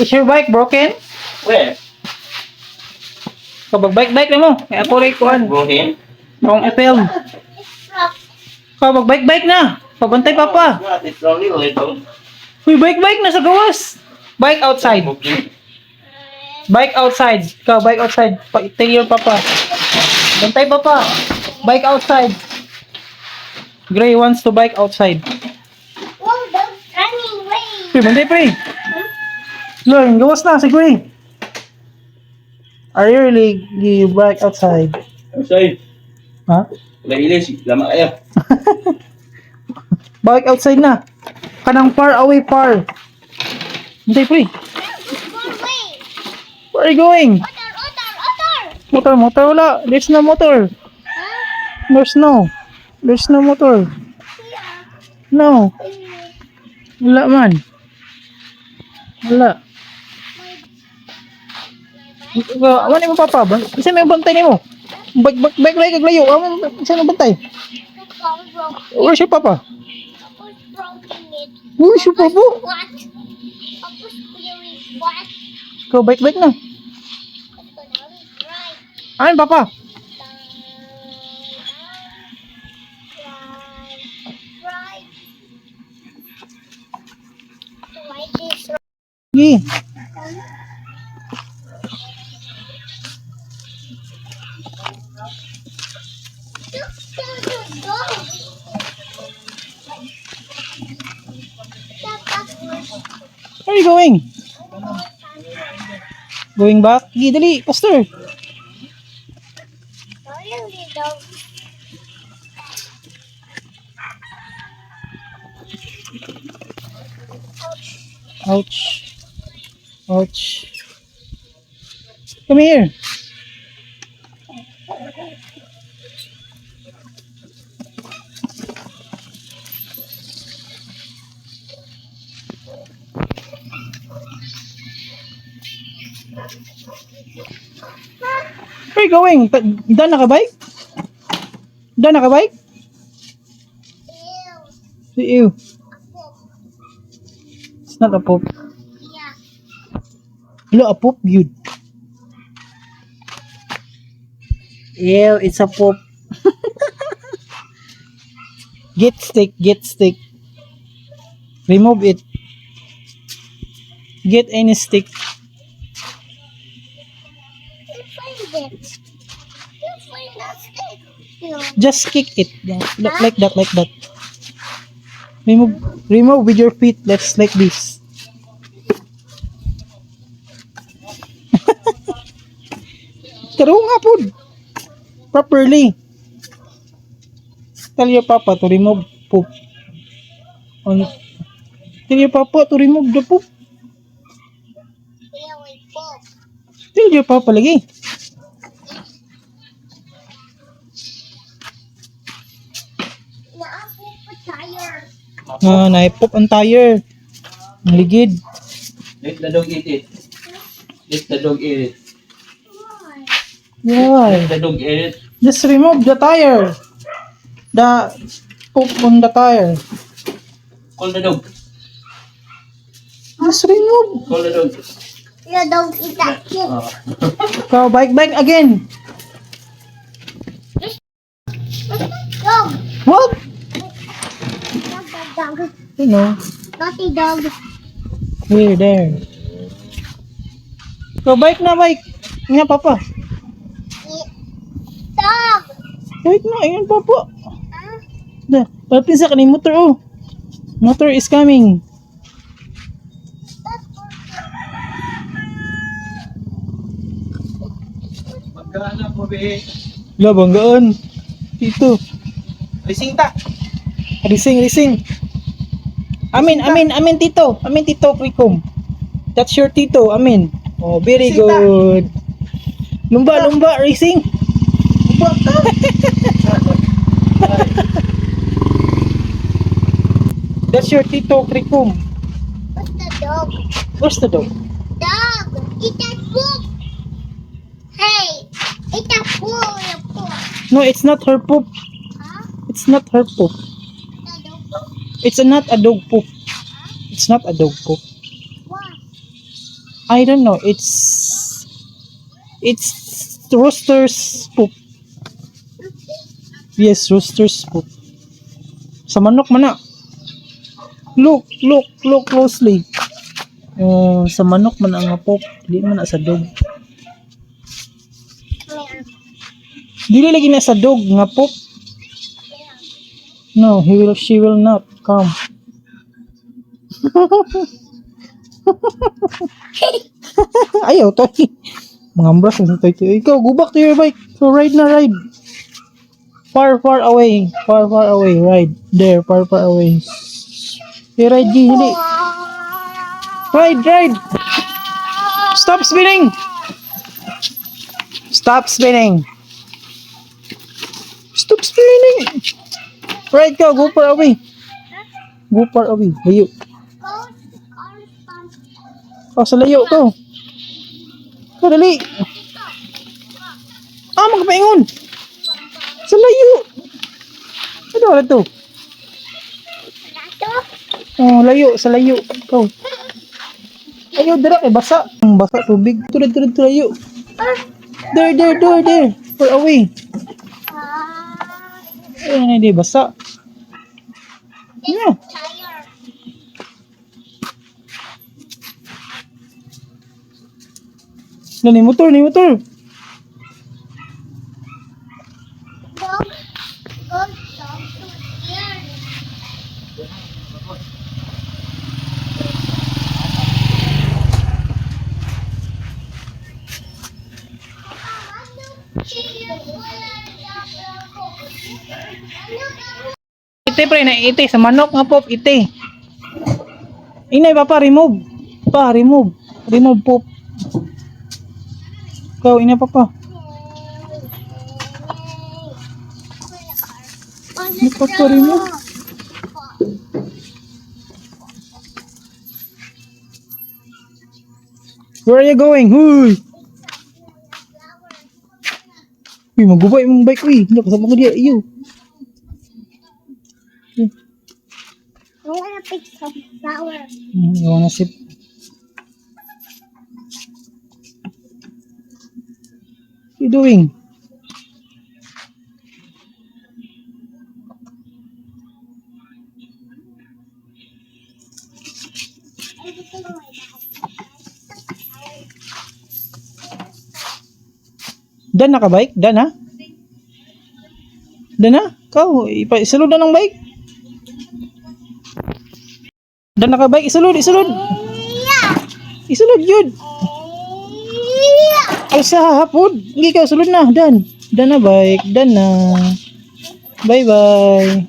Is your bike broken? Where? Kabag bike na mo. Kaya po rin kuhan. Broken? Wrong film. Kabag bike na. Pabantay papa. What? It's only little. Uy, bike na sa gawas. Bike outside. Bike outside. Ikaw, bike outside. Tell your papa. Bantay papa. Bike outside. Gray wants to bike outside. Oh, those running away. Pre, bantay pre. Look, gawas na si Gray. Are you really bike outside? Outside. Ha? Wala ilis. Lama kaya. Bike outside na. Kanang far away par. Bantay pre. Go away. Where are you going? Otter. Motor wala. There's no motor. Huh? There's no motor. Yeah. No. Wala man. Wala. Awan mo papa ba? Isa may bantay nimo. Bike lay kaglayo. Awan isa may bantay. Where's your papa? Papa's broken it. Where's your papa? What? Papa's clearing what? Go bike na. Right. Ayan papa. Right. Like this. Gi. Where are you going? Going back? Gi, dali, pastor. Ouch. Ouch. Come here. Where are you going? Done na ka bike? Done na ka bike? Ew. It's not a poop. Yeah. Hello, a poop, dude. Ew, it's a poop. Get stick. Remove it. Get any stick. You find it. You find that stick. Yeah. Just kick it. Yeah, like that. Remove with your feet. Let's like this. Taro nga po. Properly. Tell your papa to remove poop. Tell your papa to remove the poop. Yeah, we poop. Tell your papa lagi. Naapoop pa tire. Naipop ang tire. Ang ligid. Let the dog eat it. Let the dog eat it. Why? Let the dog eat it. Just remove the tire. The poop on the tire. Call the dog. Just remove. Call the dog. You don't eat that shit. Go bike again. Dog. What? Dog. You know. Naughty dog. Here, there. Go bike. Nga papa. Dog. Bike na. Ayan papa. Huh? Da. Palapin sa kaning motor oh. Motor is coming. Magkaanak mo, be. Labanggaan. Tito. Racing ta. Rising. Amin, tito. Amin, tito, Quikom. That's your tito, amin. Oh, very Racing ta. good. Lumba, racing. Lumba ka. That's your tito, Quikom. What's the dog? Where's the dog? Dog. Eat that poop. Hey. Eat that poop. You poop. No, it's not her poop. Huh? It's not her poop. The dog poop. It's not a dog poop. It's not a dog poop. Why? I don't know. It's rooster's poop. Yes, rooster's poop. Sa manok man na. Look closely. Sa manok man ang poop, di man na sa dog. Dili lagi na sa dog nga poop. No, she will not come. Ayaw to. Mga ambras ang to. Ikaw, go back to your bike. So ride na ride. Far away. Far away. Ride. There, far away. Hey, ride, G. Hindi. Ride. Stop spinning. Stop spinning. Ride ka. Go far away. Layo. Oh, sa layo ko. Dali. Magpaingon. Sa layo. Ano wala to? Oh, layo. Sa layo. Ikaw. Ayaw, dira kay basa. Basa, tubig. Tulad, layo. There. Far away. Ayun, hindi, basa. Yeah. Ni motor. Dog. Ite pre na ite sa manok nga pop ite. Inay papa remove. Remove pop. Ikaw ina papa. Remove. Where are you going? Huy. Uy, magubay mong bike uy. Hindi kasama ko diya iyo. I wanna pick some flower. You wanna sip? What you doing? Everything like that. Dan na ka bike? Dan ha? Dan na? Kau, isulod na ng bike? Dan na ka bike? Isulod! Isulod yun! Ay sa hapod! Hindi ka, sulod na! Dan na bike! Dan na! Bye bye!